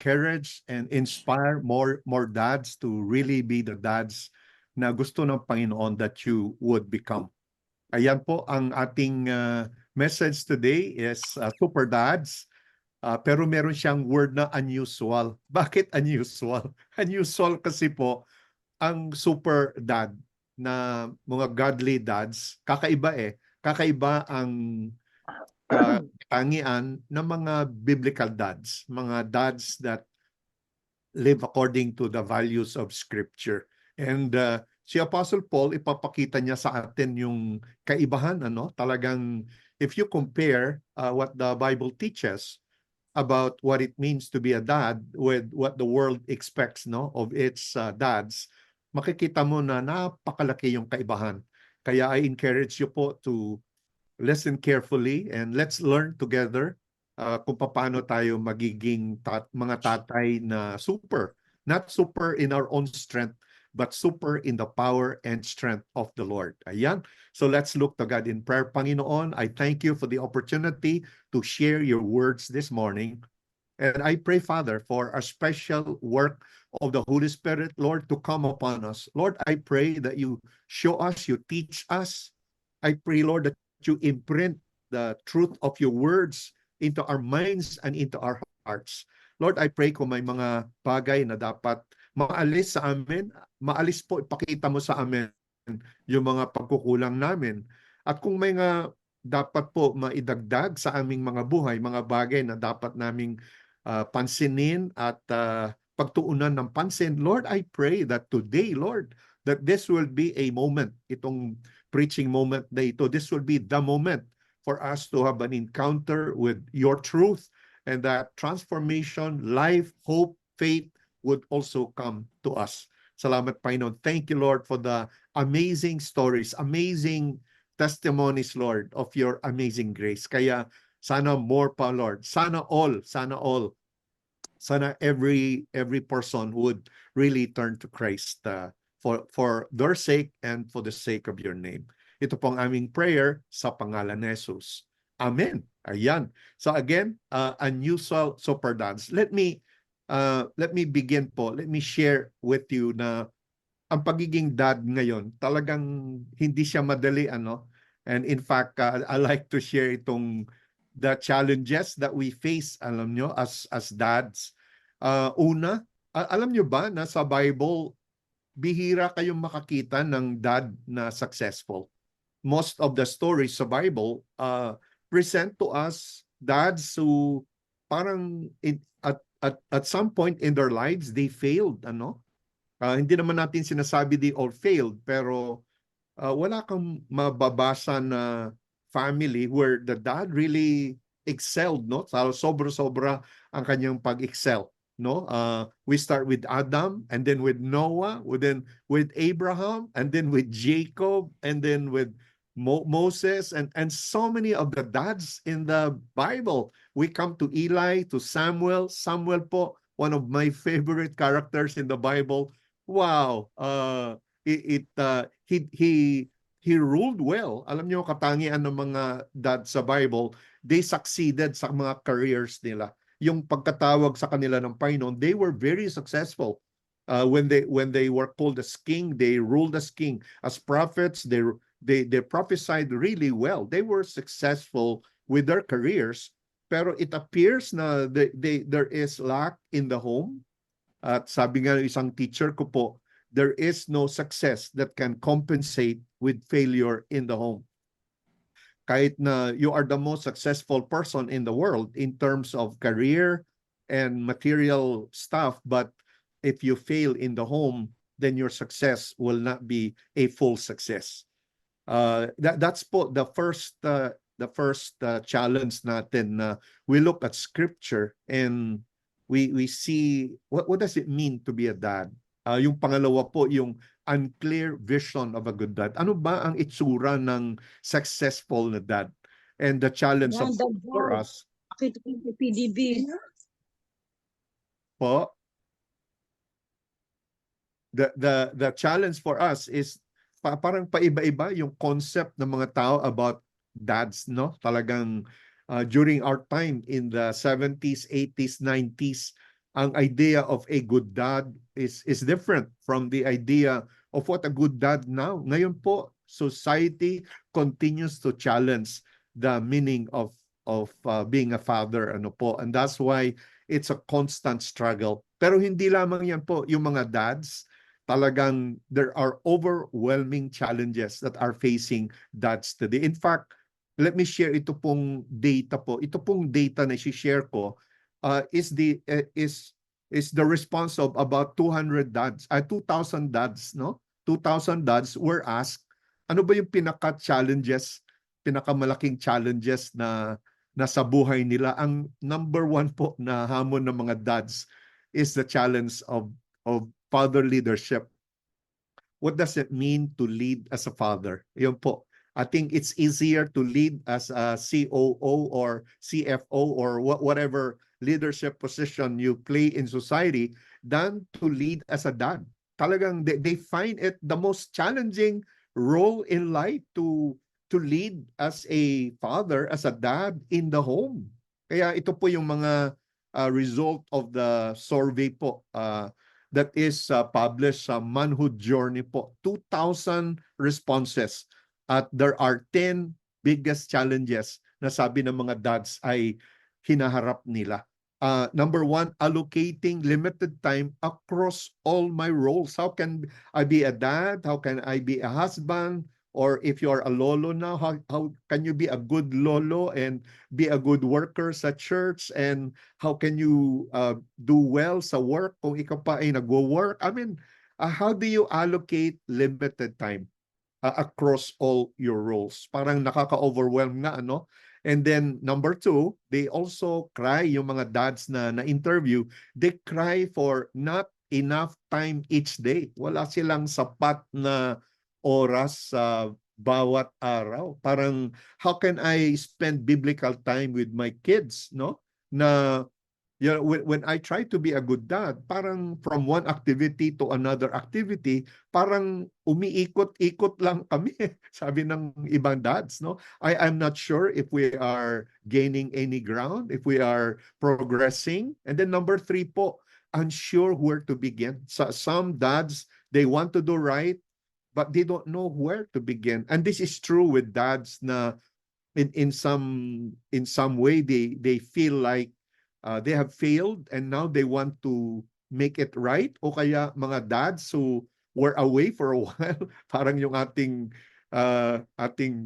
encourage and inspire more dads to really be the dads na gusto ng Panginoon that you would become. Ayan po ang ating message today is Super Dads. Pero meron siyang word na unusual. Bakit unusual? Unusual kasi po ang super dad na mga godly dads, kakaiba eh. Kakaiba ang tangian ng mga biblical dads. Mga dads that live according to the values of Scripture. And si Apostle Paul, ipapakita niya sa atin yung kaibahan. Talagang if you compare what the Bible teaches about what it means to be a dad with what the world expects of its dads, makikita mo na napakalaki yung kaibahan. Kaya I encourage you po to listen carefully and let's learn together kung paano tayo magiging mga tatay na super. Not super in our own strength, but super in the power and strength of the Lord. Ayan. So let's look to God in prayer. Panginoon, I thank you for the opportunity to share your words this morning. And I pray, Father, for a special work of the Holy Spirit, Lord, to come upon us. Lord, I pray that you show us, you teach us. I pray, Lord, that you imprint the truth of your words into our minds and into our hearts. Lord, I pray kung may mga bagay na dapat maalis sa amin, maalis po, ipakita mo sa amin yung mga pagkukulang namin. At kung may nga dapat po maidagdag sa aming mga buhay, mga bagay na dapat naming pansinin at pagtuunan ng pansin, Lord, I pray that today, Lord, that this will be a moment, itong preaching moment na ito, this will be the moment for us to have an encounter with your truth, and that transformation, life, hope, faith would also come to us. Salamat, Panginoon. Thank you, Lord, for the amazing stories, amazing testimonies, Lord, of your amazing grace. Kaya sana more pa, Lord. Sana all. Sana every person would really turn to Christ for their sake and for the sake of your name. Ito pong aming prayer sa pangalan ni Jesus. Amen. Ayan. So again, unusual super dads. Let me begin po. Let me share with you na ang pagiging dad ngayon, talagang hindi siya madali, And in fact, I like to share the challenges that we face, alam nyo, as dads. Una, alam nyo ba na sa Bible, bihira kayong makakita ng dad na successful. Most of the stories sa Bible present to us dads who parang at some point in their lives, they failed, hindi naman natin sinasabi they all failed, pero wala kang mababasa na family where the dad really excelled, Sobra-sobra ang kanyang pag-excel, We start with Adam, and then with Noah, then with Abraham, and then with Jacob, and then with Moses, and so many of the dads in the Bible. We come to Eli, to Samuel. Samuel po, one of my favorite characters in the Bible. Wow, he ruled well. Alam niyo, katangian ng mga dad sa Bible, they succeeded sa mga careers nila. Yung pagkatawag sa kanila ng Panginoon, they were very successful. When they were called as king, they ruled as king. As prophets, they prophesied really well. They were successful with their careers, pero it appears na there is lack in the home. At sabi nga ng isang teacher ko po, there is no success that can compensate with failure in the home. Kahit na you are the most successful person in the world in terms of career and material stuff, but if you fail in the home, then your success will not be a full success. That's po the first challenge natin. We look at Scripture and we see what does it mean to be a dad. Yung pangalawa po, yung unclear vision of a good dad. Ano ba ang itsura ng successful na dad? And the challenge for us PDB. po, the challenge for us is parang paiba-iba yung concept ng mga tao about dads, Talagang during our time in the 70s, 80s, 90s, ang idea of a good dad is different from the idea of what a good dad now. Ngayon po, society continues to challenge the meaning of being a father, ano po. And that's why it's a constant struggle. Pero hindi lamang yan po, yung mga dads, talagang there are overwhelming challenges that are facing dads today. In fact, let me share ito pong data po. Ito pong data na i-share ko is the response of about 200 dads, 2,000 dads, no? 2,000 dads were asked, ano ba yung pinaka-challenges, pinakamalaking challenges na nasa buhay nila? Ang number one po na hamon ng mga dads is the challenge of father leadership. What does it mean to lead as a father? Yun po. I think it's easier to lead as a COO or CFO or whatever leadership position you play in society than to lead as a dad. Talagang they find it the most challenging role in life to lead as a father, as a dad in the home. Kaya ito po yung mga result of the survey po that is published sa Manhood Journey po. 2,000 responses at there are 10 biggest challenges na sabi ng mga dads ay hinaharap nila. Number one, allocating limited time across all my roles. How can I be a dad? How can I be a husband? Or if you're a lolo now, how can you be a good lolo and be a good worker sa church? And how can you do well sa work kung ikaw pa ay nagwo-work? I mean, how do you allocate limited time across all your roles? Parang nakaka-overwhelm nga, ano? And then number two, they also cry, yung mga dads na na-interview, they cry for not enough time each day. Wala silang sapat na oras sa bawat araw. Parang how can I spend biblical time with my kids, no? Na you know, when I try to be a good dad, parang from one activity to another activity, parang umiikot-ikot lang kami, sabi ng ibang dads, no? I'm not sure if we are gaining any ground, if we are progressing. And then number three po, unsure where to begin. Some dads, they want to do right, but they don't know where to begin. And this is true with dads na in some way they feel like they have failed and now they want to make it right, o kaya mga dads who were away for a while parang yung ating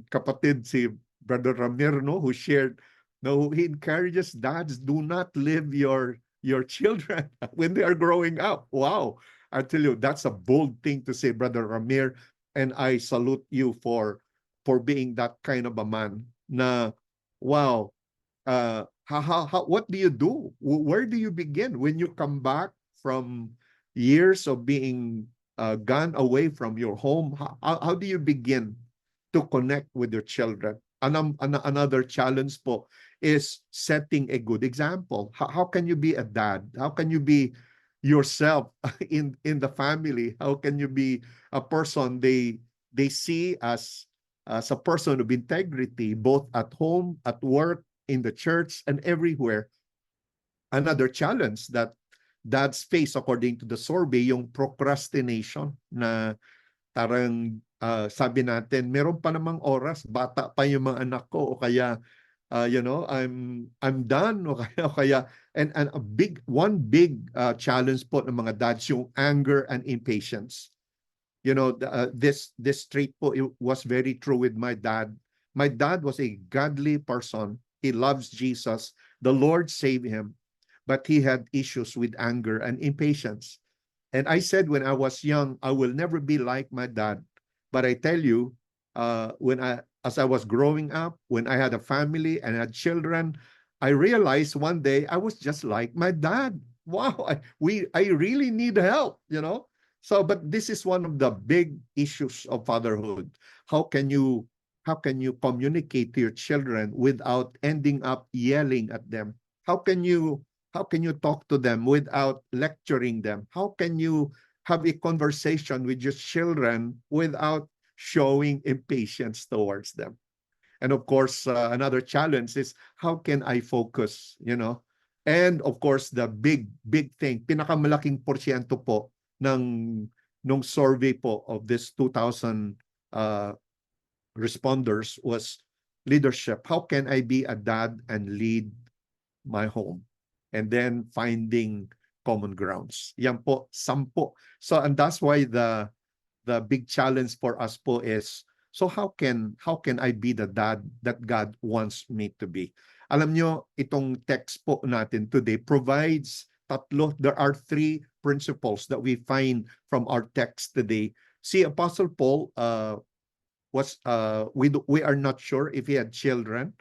kapatid si Brother Ramir, no, who shared, no, he encourages dads, do not leave your children when they are growing up. Wow, I tell you, that's a bold thing to say, Brother Ramir, and I salute you for being that kind of a man na wow. What do you do? Where do you begin when you come back from years of being gone away from your home? How do you begin to connect with your children? Another challenge po is setting a good example. How can you be a dad? How can you be yourself in the family? How can you be a person they see as a person of integrity, both at home, at work, in the church, and everywhere? Another challenge that dads face according to the survey, yung procrastination na tarang sabi natin, meron pa namang oras, bata pa yung mga anak ko, o kaya I'm done, o kaya and one big challenge po ng mga dads, yung anger and impatience. This trait po, it was very true with my dad. My dad was a godly person. He loves Jesus. The Lord saved him, but he had issues with anger and impatience. And I said when I was young, I will never be like my dad. But I tell you, as I was growing up, when I had a family and had children, I realized one day I was just like my dad. Wow, I really need help, So, but this is one of the big issues of fatherhood. How can you communicate to your children without ending up yelling at them? How can you talk to them without lecturing them? How can you have a conversation with your children without showing impatience towards them? And of course, another challenge is how can I focus, And of course, the big thing, pinakamalaking porsyento po nung survey po of this 2,000 responders was leadership. How can I be a dad and lead my home? And then finding common grounds. Yan po, 10. So, and that's why the big challenge for us po is, so how can I be the dad that God wants me to be? Alam nyo, itong text po natin today provides there are 3 principles that we find from our text today. Si Apostle Paul we are not sure if he had children,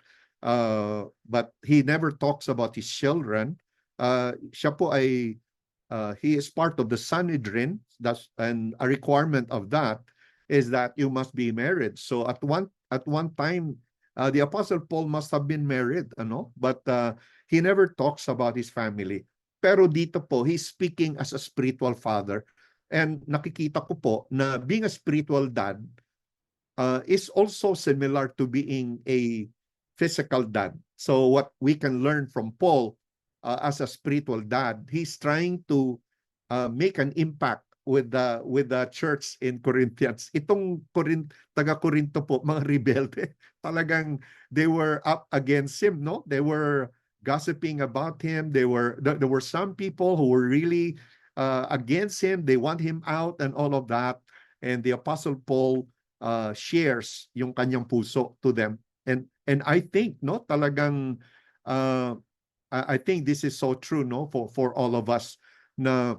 but he never talks about his children. Siya po ay he is part of the Sanhedrin. And a requirement of that is that you must be married. So at one time, the Apostle Paul must have been married, but he never talks about his family. Pero dito po, he's speaking as a spiritual father. And nakikita ko po na being a spiritual dad is also similar to being a physical dad. So what we can learn from Paul as a spiritual dad, he's trying to make an impact with the church in Corinthians. Itong taga-Corinto po, mga rebelde, talagang they were up against him, no? They were gossiping about him. There were some people who were really against him. They want him out and all of that. And the Apostle Paul shares yung kanyang puso to them. And I think, no, talagang I think this is so true, no, for all of us. Na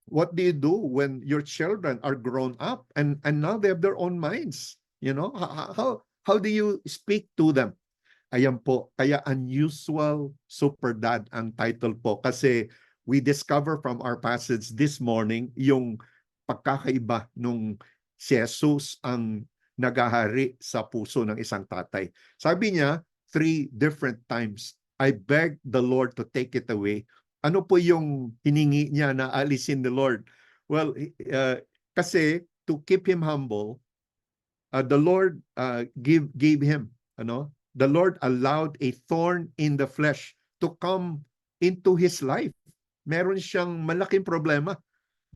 what do you do when your children are grown up and now they have their own minds? You know, how do you speak to them? Ayan po, kaya unusual super dad ang title po kasi we discover from our passage this morning yung pagkakaiba nung si Jesus ang nagahari sa puso ng isang tatay. Sabi niya, 3 different times, I begged the Lord to take it away. Ano po yung hiningi niya na alisin the Lord? Well, kasi to keep him humble, the Lord gave him, the Lord allowed a thorn in the flesh to come into his life. Meron siyang malaking problema.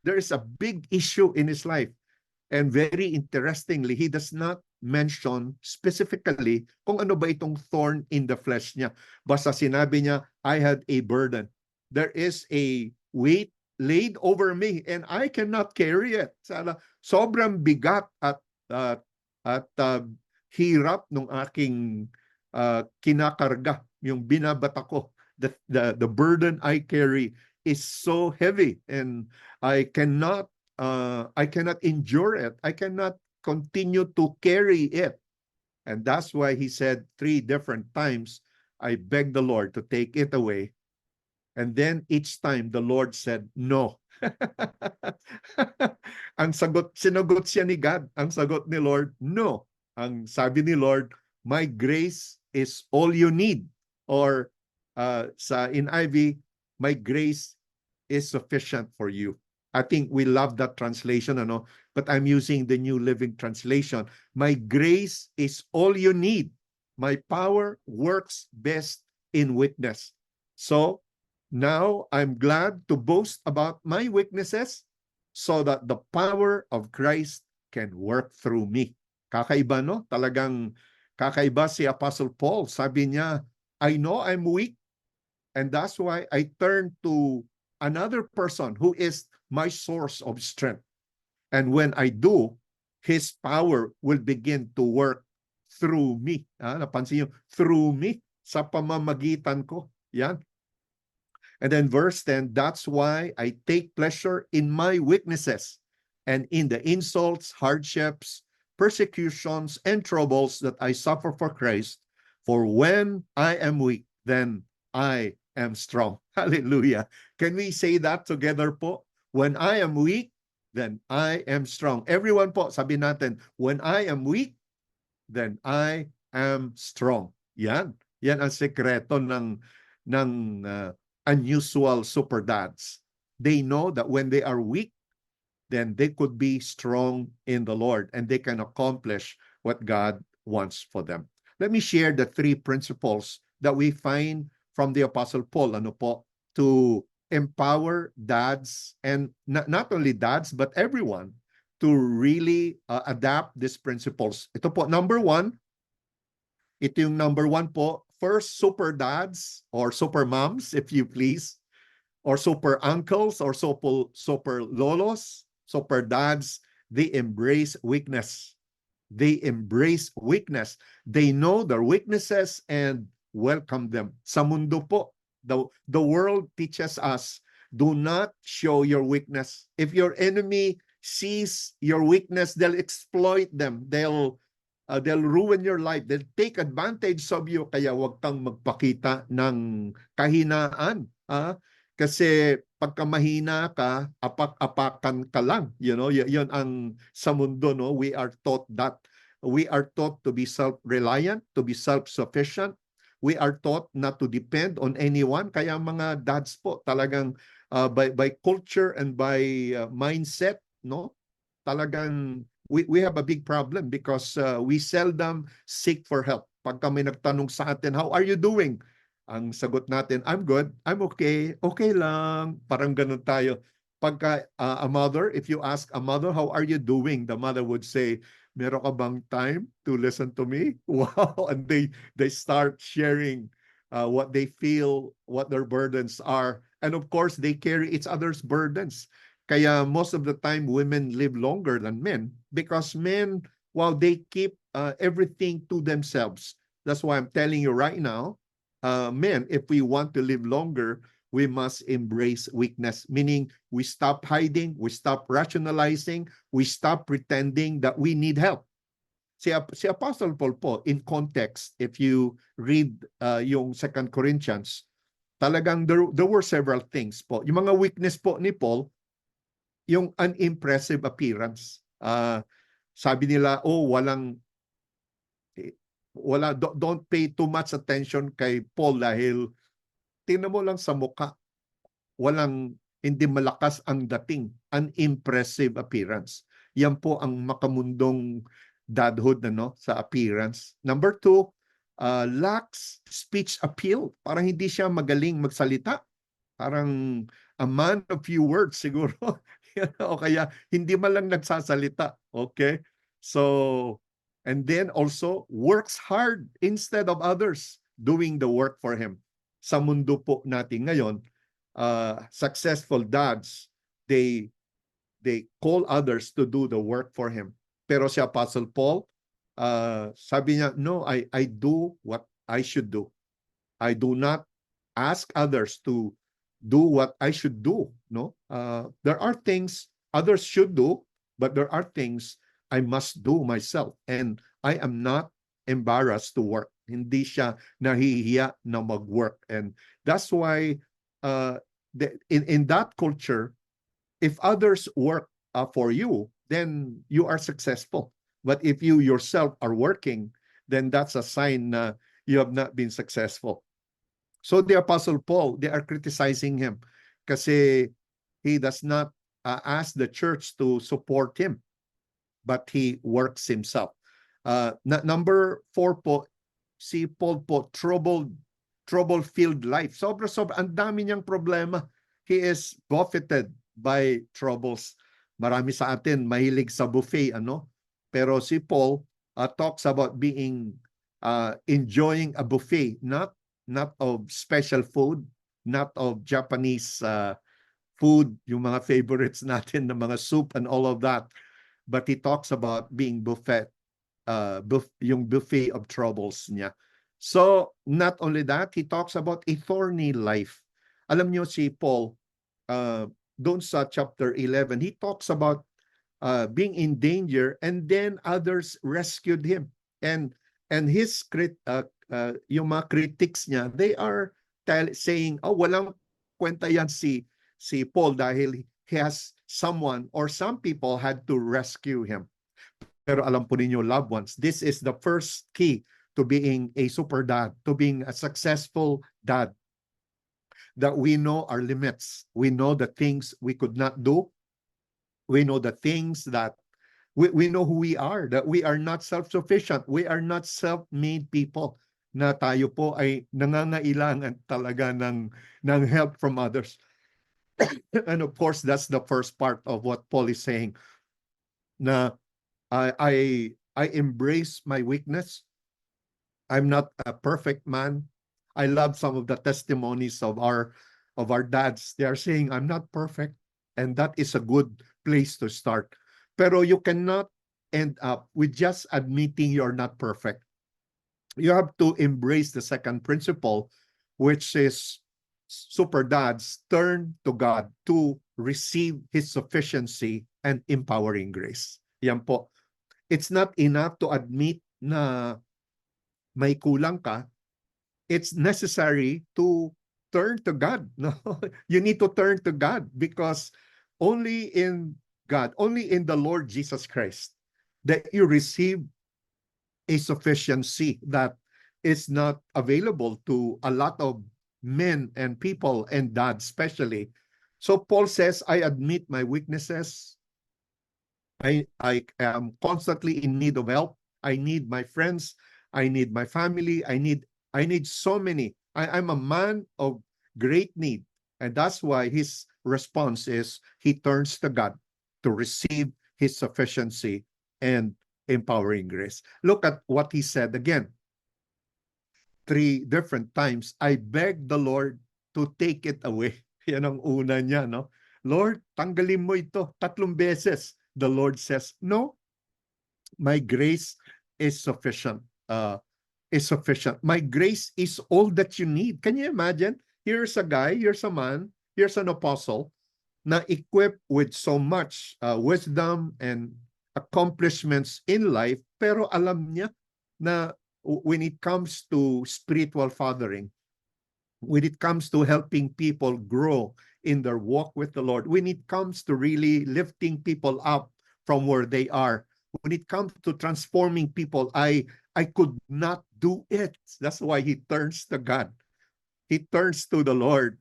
There is a big issue in his life. And very interestingly, he does not mention specifically kung ano ba itong thorn in the flesh niya. Basta sinabi niya, I had a burden. There is a weight laid over me and I cannot carry it. Sobrang bigat at hirap nung aking kinakarga, yung binabata ko. The burden I carry is so heavy and I cannot endure it. I cannot continue to carry it. And that's why he said 3 different times, I begged the Lord to take it away. And then each time the Lord said, no. Sinagot siya ni God. Ang sagot ni Lord, no. Ang sabi ni Lord, my grace is all you need. Or in NIV, my grace is sufficient for you. I think we love that translation, but I'm using the New Living Translation. My grace is all you need. My power works best in weakness. So now I'm glad to boast about my weaknesses so that the power of Christ can work through me. Kakaiba, no? Talagang kakaiba si Apostle Paul. Sabi niya, I know I'm weak, and that's why I turn to another person who is my source of strength. And when I do, his power will begin to work through me. Napansin niyo, through me, sa pamamagitan ko. Yan. And then verse 10, that's why I take pleasure in my weaknesses and in the insults, hardships, persecutions, and troubles that I suffer for Christ. For when I am weak, then I am strong. Hallelujah. Can we say that together po? When I am weak, then I am strong. Everyone po, sabi natin, when I am weak, then I am strong. Yan. Yan ang sekreto ng unusual super dads. They know that when they are weak, then they could be strong in the Lord and they can accomplish what God wants for them. Let me share the 3 principles that we find from the Apostle Paul, ano po, to empower dads, and not only dads, but everyone, to really adapt these principles. Ito po, number one, ito yung number one po, first, super dads or super moms, if you please, or super uncles or super lolos, super dads, they embrace weakness. They embrace weakness. They know their weaknesses and welcome them. Sa mundo po, the world teaches us, do not show your weakness. If your enemy sees your weakness, they'll exploit them. They'll ruin your life. They'll take advantage of you. Kaya wag kang magpakita ng kahinaan. Kasi pagka mahina ka, apak-apakan ka lang. You know, yun ang sa mundo, no? We are taught that. We are taught to be self-reliant, to be self-sufficient. We are taught not to depend on anyone. Kaya mga dads po, talagang by culture and by mindset, no? Talagang we have a big problem because we seldom seek for help. Pagka may nagtanong sa atin, how are you doing? Ang sagot natin, I'm good, I'm okay, okay lang. Parang ganun tayo. Pagka a mother, if you ask a mother, how are you doing? The mother would say, meron ka bang time to listen to me? Wow! And they start sharing what they feel, what their burdens are. And of course, they carry each other's burdens. Kaya most of the time, women live longer than men because men, while they keep everything to themselves. That's why I'm telling you right now, men, if we want to live longer, we must embrace weakness, meaning we stop hiding, we stop rationalizing, we stop pretending that we need help. Si Apostle Paul po, in context, if you read yung 2 Corinthians, talagang there were several things po. Yung mga weakness po ni Paul, yung unimpressive appearance. Sabi nila, don't pay too much attention kay Paul dahil tingnan mo lang sa mukha, hindi malakas ang dating, unimpressive appearance. Yan po ang makamundong dadhood sa appearance. Number two, lacks speech appeal. Parang hindi siya magaling magsalita. Parang a man of few words siguro. O kaya hindi man lang nagsasalita. Okay? So, and then also works hard instead of others doing the work for him. Sa mundo po natin ngayon, successful dads, they call others to do the work for him. Pero si Apostle Paul, sabi niya, no, I do what I should do. I do not ask others to do what I should do. No, there are things others should do, but there are things I must do myself, and I am not embarrassed to work. Hindi siya nahihiya na mag-work, and that's why in that culture, if others work for you, then you are successful. But if you yourself are working, then that's a sign na you have not been successful. So the Apostle Paul, they are criticizing him kasi he does not ask the church to support him, but he works himself. Number 4 po, si Paul po, trouble-filled life. Sobra, ang dami niyang problema. He is buffeted by troubles. Marami sa atin mahilig sa buffet, Pero si Paul talks about enjoying a buffet, not of special food, not of Japanese food, yung mga favorites natin, na mga soup and all of that. But he talks about being yung buffet of troubles niya. So, not only that, he talks about a thorny life. Alam niyo si Paul, doon sa chapter 11, he talks about being in danger, and then others rescued him. And his yung mga critics niya, they are saying, walang kwenta yan si Paul dahil he has someone or some people had to rescue him. Pero alam po ninyo, loved ones, this is the first key to being a super dad, to being a successful dad. That we know our limits. We know the things we could not do. We know the things that we know who we are, that we are not self-sufficient. We are not self-made people. na tayo po ay nangangailangan talaga ng help from others. And of course, that's the first part of what Paul is saying, na I embrace my weakness. I'm not a perfect man. I love some of the testimonies of our dads. They are saying, I'm not perfect. And that is a good place to start. Pero you cannot end up with just admitting you're not perfect. You have to embrace the second principle, which is super dads turn to God to receive His sufficiency and empowering grace. Yan po. It's not enough to admit na may kulang ka. It's necessary to turn to God. No? You need to turn to God because only in God, only in the Lord Jesus Christ, that you receive a sufficiency that is not available to a lot of men and people and dads especially. So Paul says, I admit my weaknesses. I am constantly in need of help. I need my friends. I need my family. I need so many. I'm a man of great need. And that's why his response is he turns to God to receive his sufficiency and empowering grace. Look at what he said again. 3 different times, I beg the Lord to take it away. Yan ang una niya, no? Lord, tanggalin mo ito. 3 beses. The Lord says, no, my grace is sufficient. My grace is all that you need. Can you imagine? Here's a guy, here's a man, here's an apostle na equipped with so much wisdom and accomplishments in life, pero alam niya na when it comes to spiritual fathering, when it comes to helping people grow in their walk with the Lord, when it comes to really lifting people up from where they are, when it comes to transforming people, I could not do it. That's why he turns to God. He turns to the Lord,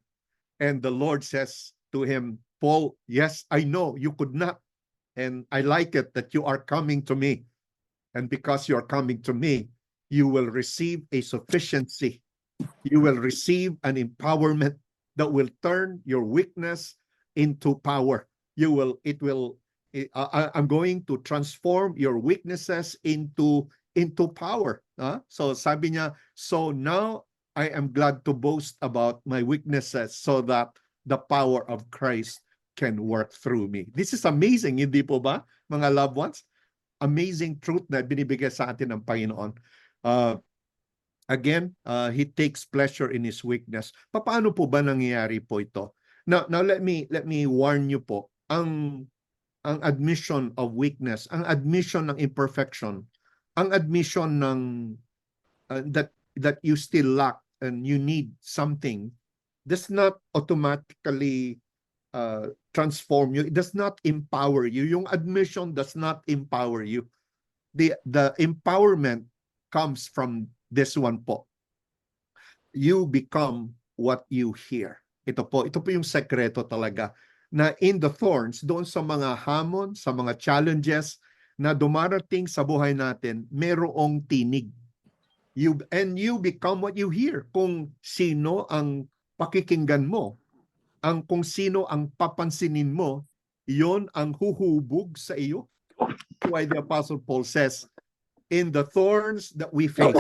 and the Lord says to him, Paul, yes, I know you could not, and I like it that you are coming to me. And because you are coming to me, you will receive a sufficiency. You will receive an empowerment that will turn your weakness into power. I'm going to transform your weaknesses into power. So sabi niya, so now I am glad to boast about my weaknesses so that the power of Christ can work through me. This is amazing, hindi po ba, mga loved ones? Amazing truth na binibigay sa atin ng Panginoon. Again, He takes pleasure in His weakness. Paano po ba nangyayari po ito? Now let me warn you po, ang admission of weakness, ang admission ng imperfection, ang admission ng that you still lack and you need something, does not automatically transform you. It does not empower you. Yung admission does not empower you. The empowerment comes from this one po. You become what you hear. Ito po yung sekreto talaga. Na in the thorns, doon sa mga hamon, sa mga challenges na dumarating sa buhay natin, merong tinig. You become what you hear. Kung sino ang pakikinggan mo, kung sino ang papansinin mo, yon ang huhubog sa iyo. Why the Apostle Paul says, in the thorns that we face,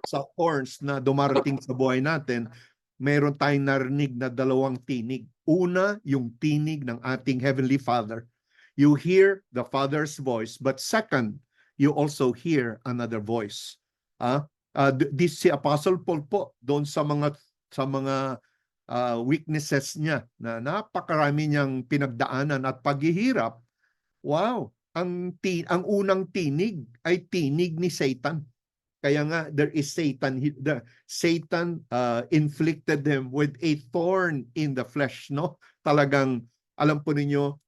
sa thorns na dumarating sa buhay natin, mayroon tayong narinig na 2 tinig. Una, yung tinig ng ating Heavenly Father. You hear the Father's voice, but second, you also hear another voice. This si Apostle Paul po, doon sa mga weaknesses niya na napakarami niyang pinagdaanan at paghihirap. Wow, ang unang tinig ay tinig ni Satan. Kaya nga there is Satan. Satan inflicted him with a thorn in the flesh, no? Talagang alam po ninyo,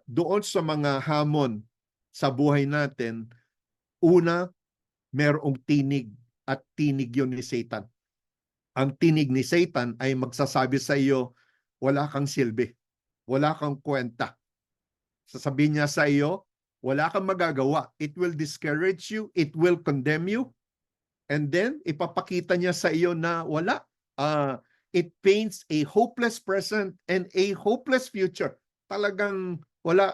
doon sa mga hamon sa buhay natin, una, merong tinig at tinig yun ni Satan. Ang tinig ni Satan ay magsasabi sa iyo, wala kang silbi, wala kang kwenta. Sasabihin niya sa iyo, wala kang magagawa. It will discourage you, it will condemn you, And then, ipapakita niya sa iyo na wala. It paints a hopeless present and a hopeless future. Talagang wala.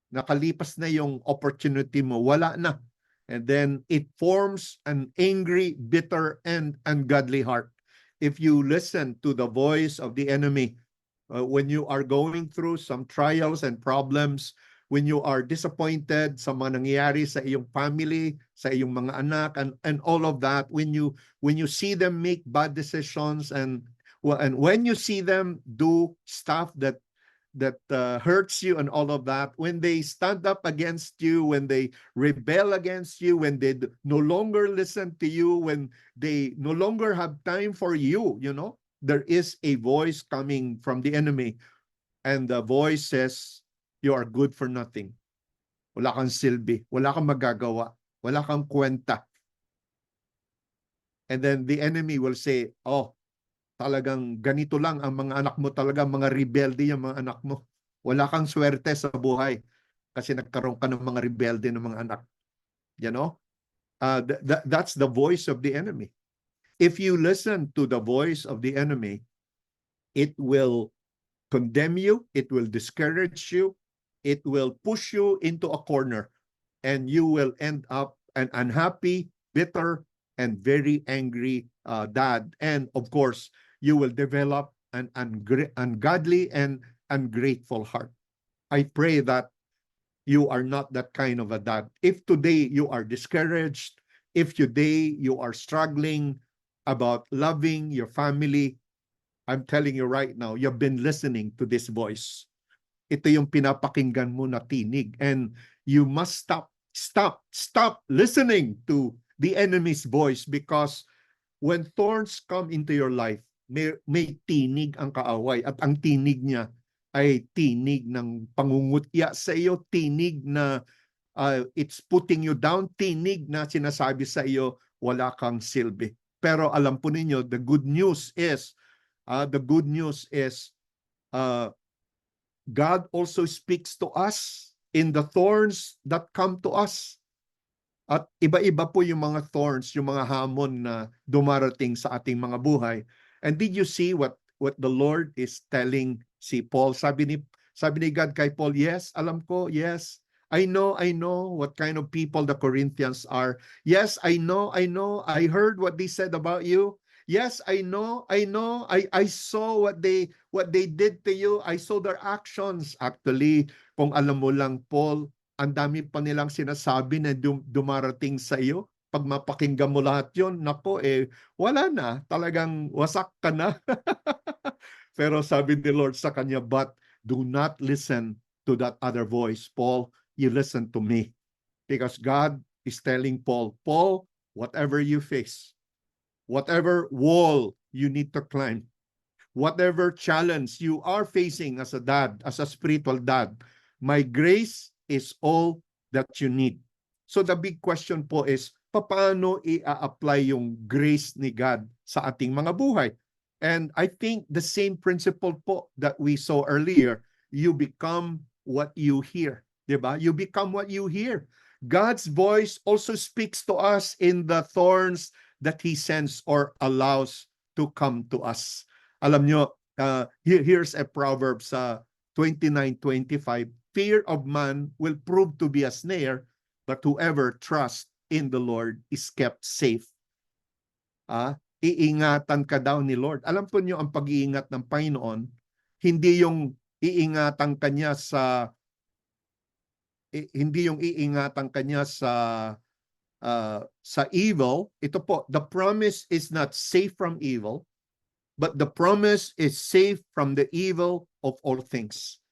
Nakalipas na yung opportunity mo. Wala na. And then, it forms an angry, bitter, and ungodly heart. If you listen to the voice of the enemy, when you are going through some trials and problems, when you are disappointed sa mga nangyayari sa iyong family, sa iyong mga anak, and all of that, when you see them make bad decisions, and when you see them do stuff that hurts you and all of that, when they stand up against you, when they rebel against you, when they no longer listen to you, when they no longer have time for you, there is a voice coming from the enemy, and the voice says, you are good for nothing. Wala kang silbi, wala kang magagawa, wala kang kwenta. And then the enemy will say, oh, talagang ganito lang ang mga anak mo, talaga mga rebelde yung mga anak mo. Wala kang swerte sa buhay kasi nagkaroon ka ng mga rebelde ng mga anak. That's the voice of the enemy. If you listen to the voice of the enemy, it will condemn you, it will discourage you, it will push you into a corner, and you will end up an unhappy, bitter, and very angry dad. And of course, you will develop an ungodly and ungrateful heart. I pray that you are not that kind of a dad. If today you are discouraged, if today you are struggling about loving your family, I'm telling you right now, you've been listening to this voice. Ito yung pinapakinggan mo na tinig. And you must stop listening to the enemy's voice, because when thorns come into your life, may tinig ang kaaway, at ang tinig niya ay tinig ng pangungutya sa iyo, tinig na it's putting you down, tinig na sinasabi sa iyo, wala kang silbi. Pero alam po ninyo, the good news is God also speaks to us in the thorns that come to us. At iba-iba po yung mga thorns, yung mga hamon na dumarating sa ating mga buhay. And did you see what the Lord is telling si Paul? Sabi ni God kay Paul, yes, alam ko, yes. I know what kind of people the Corinthians are. Yes, I know. I heard what they said about you. Yes, I know. I saw what they did to you. I saw their actions. Actually, kung alam mo lang, Paul, ang dami pa nilang sinasabi na dumarating sa iyo. Pag mapakinggan mo lahat yun, nako, wala na. Talagang wasak ka na. Pero sabi ni Lord sa kanya, but do not listen to that other voice, Paul. You listen to me. Because God is telling Paul, whatever you face, whatever wall you need to climb, whatever challenge you are facing as a dad, as a spiritual dad, my grace is all that you need. So the big question po is, paano i-apply yung grace ni God sa ating mga buhay? And I think the same principle po that we saw earlier, you become what you hear. Diba? You become what you hear. God's voice also speaks to us in the thorns that He sends or allows to come to us. Alam nyo, here's a proverb sa 29:25. Fear of man will prove to be a snare, but whoever trusts in the Lord is kept safe. Iingatan ka daw ni Lord. Alam po niyo, ang pag-iingat ng Panginoon, hindi yung iingatan kanya sa evil. Ito po, the promise is not safe from evil, but the promise is safe from the evil of all things.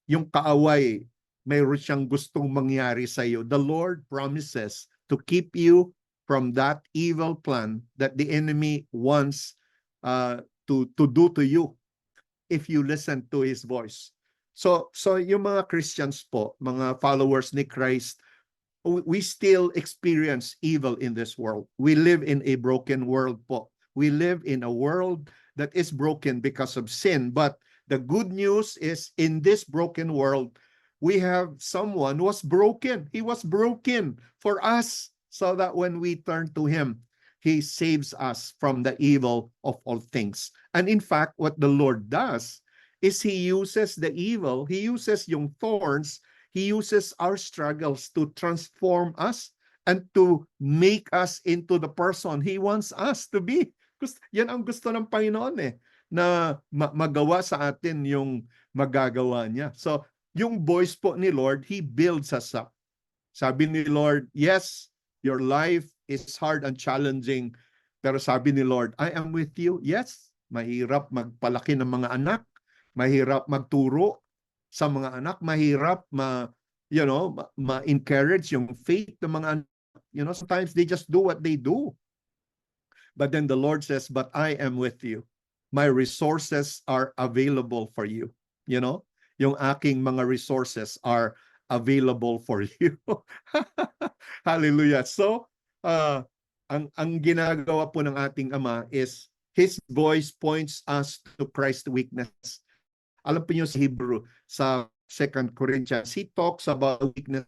Yung kaaway, mayroon siyang gustong mangyari sa iyo. The Lord promises to keep you from that evil plan that the enemy wants to do to you if you listen to His voice. So yung mga Christians po, mga followers ni Christ, we still experience evil in this world. We live in a broken world po. We live in a world that is broken because of sin. But the good news is, in this broken world, we have someone who was broken. He was broken for us so that when we turn to Him, He saves us from the evil of all things. And in fact, what the Lord does is He uses the evil, He uses yung thorns, He uses our struggles to transform us and to make us into the person He wants us to be. Yan ang gusto ng Panginoon na magawa sa atin yung magagawa niya. So, yung voice po ni Lord, He builds us up. Sabi ni Lord, yes, your life is hard and challenging. Pero sabi ni Lord, I am with you. Yes, mahirap magpalaki ng mga anak. Mahirap magturo sa mga anak. Mahirap ma-encourage yung faith ng mga anak. Sometimes they just do what they do. But then the Lord says, but I am with you. My resources are available for you. Yung aking mga resources are available for you. Hallelujah. So, ang ginagawa po ng ating Ama is His voice points us to Christ's weakness. Alam po niyo sa Hebrew, sa 2 Corinthians, he talks about the weakness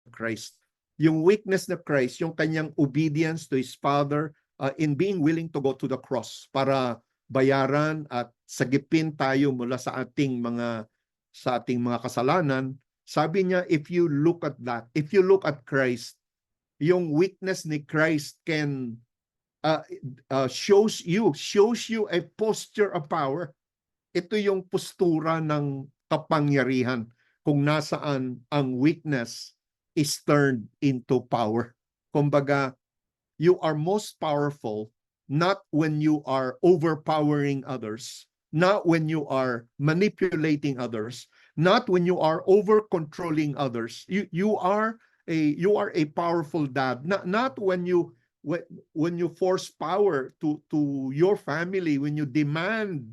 of Christ. Yung weakness ng Christ, yung kanyang obedience to His Father in being willing to go to the cross para bayaran at sagipin tayo mula sa ating mga kasalanan. Sabi niya, if you look at that, if you look at Christ, yung weakness ni Christ can shows you a posture of power. Ito yung postura ng kapangyarihan kung nasaan ang weakness is turned into power. Kumbaga, you are most powerful not when you are overpowering others, not when you are manipulating others, not when you are over controlling others. You are a powerful dad, not when you force power to your family, when you demand.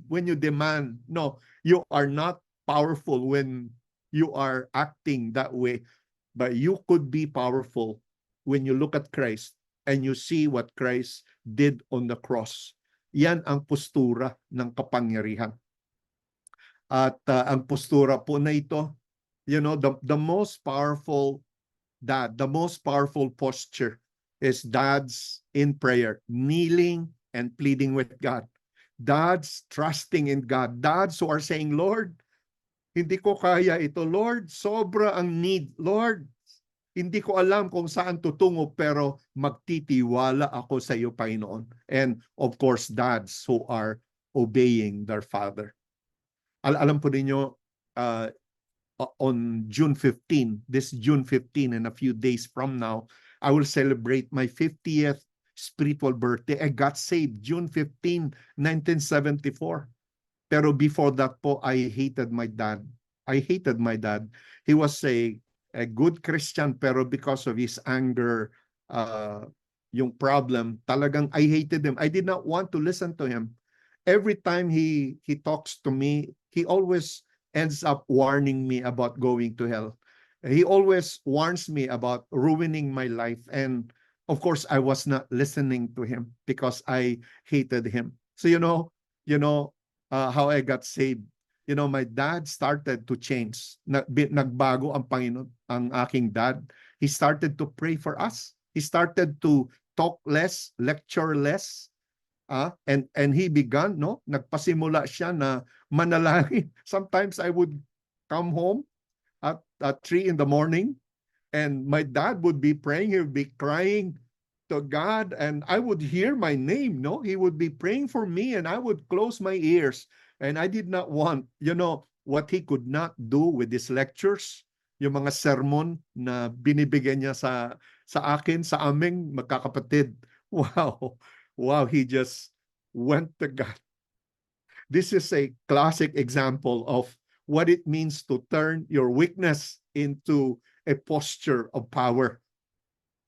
No, you are not powerful when you are acting that way, but you could be powerful when you look at Christ and you see what Christ did on the cross. Yan ang postura ng kapangyarihan. At ang postura po na ito, the most powerful dad, the most powerful posture is dads in prayer, kneeling and pleading with God. Dads trusting in God. Dads who are saying, Lord, hindi ko kaya ito. Lord, sobra ang need. Lord, hindi ko alam kung saan tutungo pero magtitiwala ako sa iyo, Panginoon. And of course, dads who are obeying their father. Alam po ninyo, on June 15, this June 15 and a few days from now, I will celebrate my 50th spiritual birthday. I got saved June 15, 1974. Pero before that po, I hated my dad. He was a good Christian, pero because of his anger, yung problem, talagang I hated him. I did not want to listen to him. Every time he talks to me, he always ends up warning me about going to hell. He always warns me about ruining my life. And of course, I was not listening to him because I hated him. So how I got saved. My dad started to change. Nagbago ang Panginoon, ang aking dad. He started to pray for us. He started to talk less, lecture less. And he began, nagpasimula siya na manalangin. Sometimes I would come home at 3 in the morning and my dad would be praying. He would be crying to God and I would hear my name. He would be praying for me and I would close my ears. And I did not want, what he could not do with his lectures, yung mga sermon na binibigyan niya sa akin, sa aming magkakapatid. Wow, he just went to God. This is a classic example of what it means to turn your weakness into a posture of power.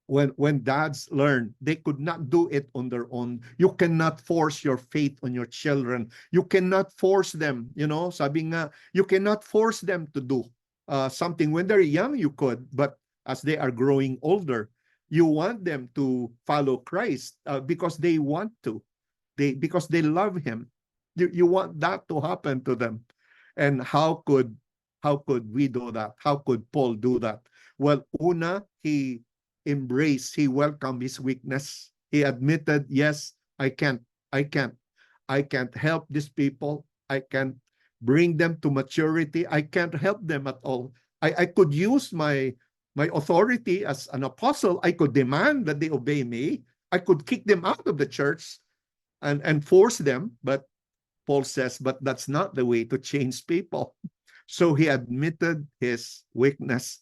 When dads learn, they could not do it on their own. You cannot force your faith on your children. You cannot force them, sabi nga, you cannot force them to do something. When they're young, you could, but as they are growing older, you want them to follow Christ because they want to, because they love Him. You want that to happen to them. And how could we do that? How could Paul do that? Well, una, he embraced, he welcomed his weakness. He admitted, yes, I can't help these people. I can't bring them to maturity. I can't help them at all. I could use my authority as an apostle. I could demand that they obey me. I could kick them out of the church and force them. But Paul says, but that's not the way to change people. So he admitted his weakness,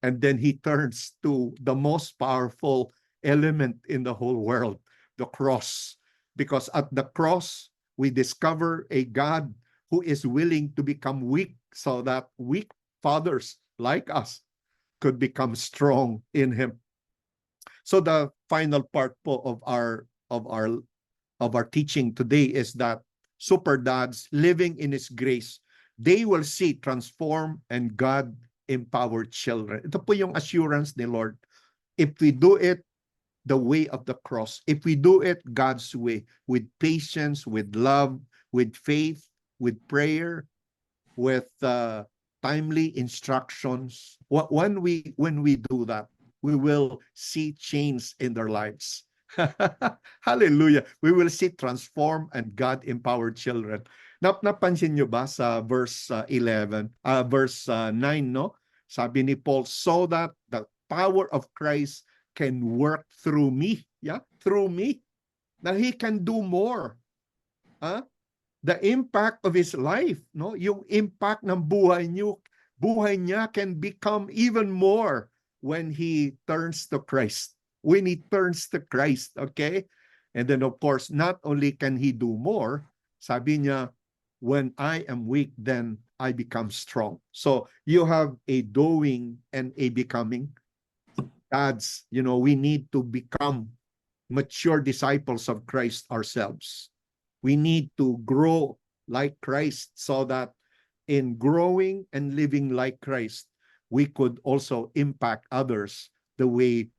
and then he turns to the most powerful element in the whole world, the cross. Because at the cross, we discover a God who is willing to become weak so that weak fathers like us could become strong in him. So the final part po of our teaching today is that super dads living in his grace, they will see transformed and God-empowered children. Ito po yung assurance ni Lord. If we do it the way of the cross, if we do it God's way, with patience, with love, with faith, with prayer, with timely instructions, when we do that, we will see change in their lives. Hallelujah. We will see transformed and God-empowered children. Napansin nyo ba sa verse 11, verse 9, no? Sabi ni Paul, so that the power of Christ can work through me. Yeah, through me. That he can do more. Huh? The impact of his life, no? Yung impact ng buhay niya can become even more when he turns to Christ. When he turns to Christ, okay? And then of course, not only can he do more, sabi niya, when I am weak, then I become strong. So you have a doing and a becoming. Dads, we need to become mature disciples of Christ ourselves. We need to grow like Christ so that in growing and living like Christ, we could also impact others the way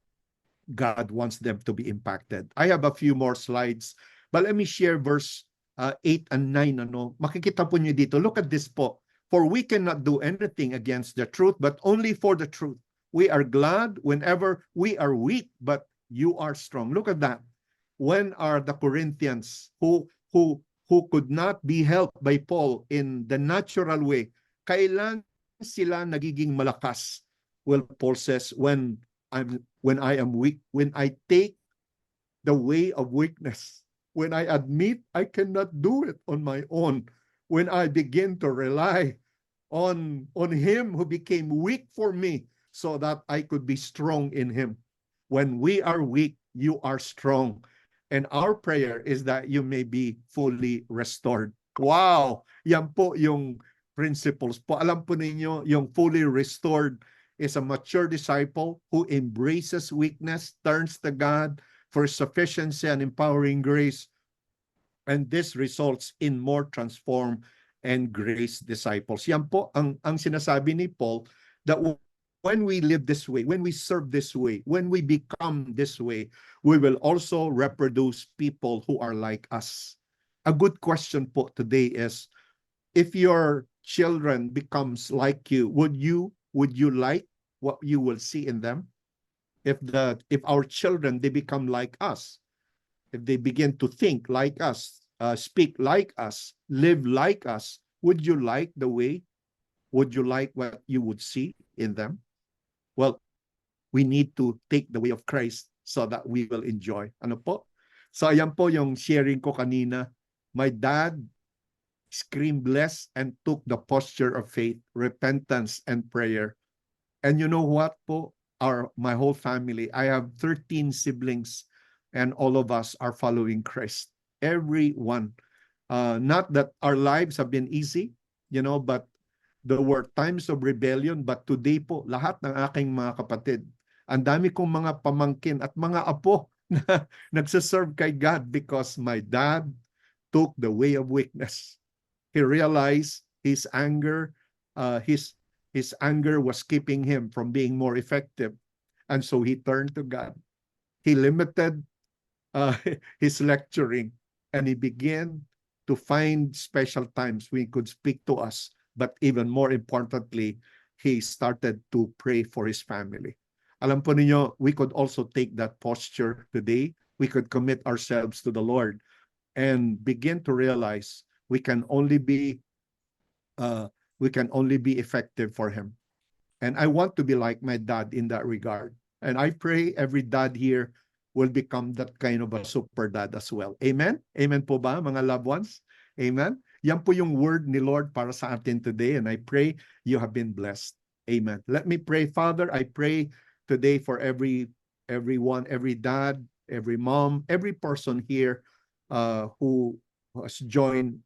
God wants them to be impacted. I have a few more slides, but let me share verse 8 and 9. Makikita po niyo dito. Look at this po. For we cannot do anything against the truth, but only for the truth. We are glad whenever we are weak, but you are strong. Look at that. When are the Corinthians who could not be helped by Paul in the natural way, kailan sila nagiging malakas? Well, Paul says, when I am weak, when I take the way of weakness, when I admit I cannot do it on my own, when I begin to rely on him who became weak for me so that I could be strong in him. When we are weak, you are strong. And our prayer is that you may be fully restored. Wow! Yan po yung principles po. Alam po ninyo, yung fully restored is a mature disciple who embraces weakness, turns to God for sufficiency and empowering grace. And this results in more transformed and grace disciples. Yan po ang sinasabi ni Paul, that when we live this way, when we serve this way, when we become this way, we will also reproduce people who are like us. A good question po today is, if your children becomes like you, would you like what you will see in them? If our children, they become like us, if they begin to think like us, speak like us, live like us, would you like the way? Would you like what you would see in them? Well, we need to take the way of Christ so that we will enjoy. Ano po? So ayan po yung sharing ko kanina. My dad screamed bless and took the posture of faith, repentance, and prayer. And you know what po? My whole family, I have 13 siblings, and all of us are following Christ. Everyone. Not that our lives have been easy, but there were times of rebellion, but today po, lahat ng aking mga kapatid, ang dami kong mga pamangkin at mga apo na nagsaserve kay God because my dad took the way of weakness. He realized his anger was keeping him from being more effective. And so he turned to God. He limited his lecturing, and he began to find special times when he could speak to us. But even more importantly, he started to pray for his family. Alam po ninyo, we could also take that posture today. We could commit ourselves to the Lord and begin to realize we can only be effective for Him. And I want to be like my dad in that regard. And I pray every dad here will become that kind of a super dad as well. Amen? Amen po ba, mga loved ones? Amen? Yan po yung word ni Lord para sa atin today. And I pray you have been blessed. Amen. Let me pray. Father, I pray today for everyone, every dad, every mom, every person here who has joined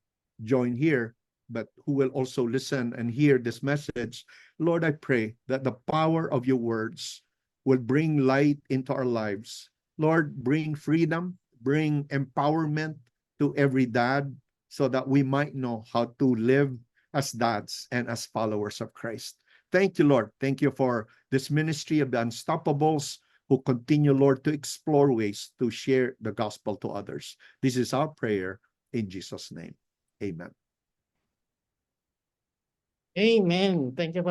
here, but who will also listen and hear this message. Lord, I pray that the power of your words will bring light into our lives. Lord, bring freedom, bring empowerment to every dad so that we might know how to live as dads and as followers of Christ. Thank you, Lord. Thank you for this ministry of the Unstoppables who continue, Lord, to explore ways to share the gospel to others. This is our prayer in Jesus' name. Amen. Amen. Thank you,